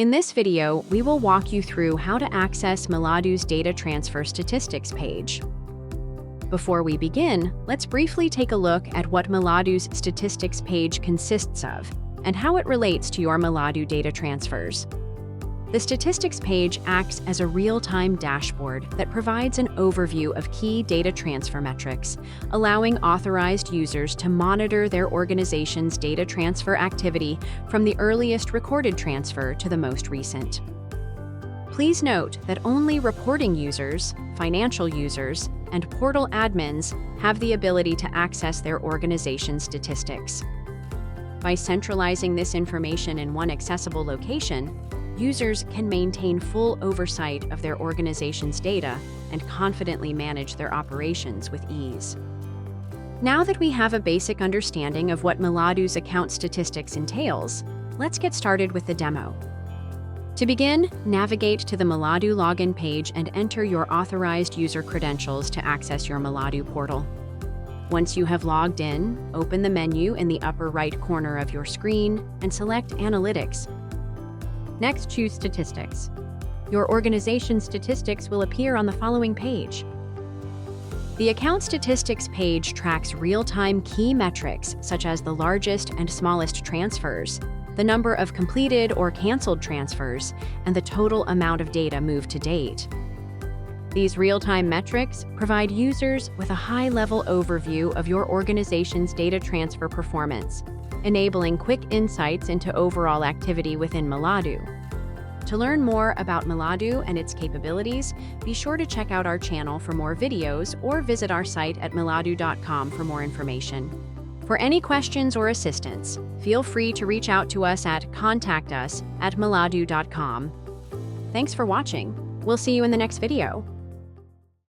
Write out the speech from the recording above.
In this video, we will walk you through how to access MLADU's data transfer statistics page. Before we begin, let's briefly take a look at what MLADU's statistics page consists of and how it relates to your MLADU data transfers. The statistics page acts as a real-time dashboard that provides an overview of key data transfer metrics, allowing authorized users to monitor their organization's data transfer activity from the earliest recorded transfer to the most recent. Please note that only reporting users, financial users, and portal admins have the ability to access their organization's statistics. By centralizing this information in one accessible location, users can maintain full oversight of their organization's data and confidently manage their operations with ease. Now that we have a basic understanding of what MLADU's account statistics entails, let's get started with the demo. To begin, navigate to the MLADU login page and enter your authorized user credentials to access your MLADU portal. Once you have logged in, open the menu in the upper right corner of your screen and select Analytics. Next, choose Statistics. Your organization's statistics will appear on the following page. The Account Statistics page tracks real-time key metrics such as the largest and smallest transfers, the number of completed or canceled transfers, and the total amount of data moved to date. These real-time metrics provide users with a high-level overview of your organization's data transfer performance, enabling quick insights into overall activity within MLADU. To learn more about MLADU and its capabilities, be sure to check out our channel for more videos or visit our site at MLADU.com for more information. For any questions or assistance, feel free to reach out to us at contactus@MLADU.com. Thanks for watching. We'll see you in the next video.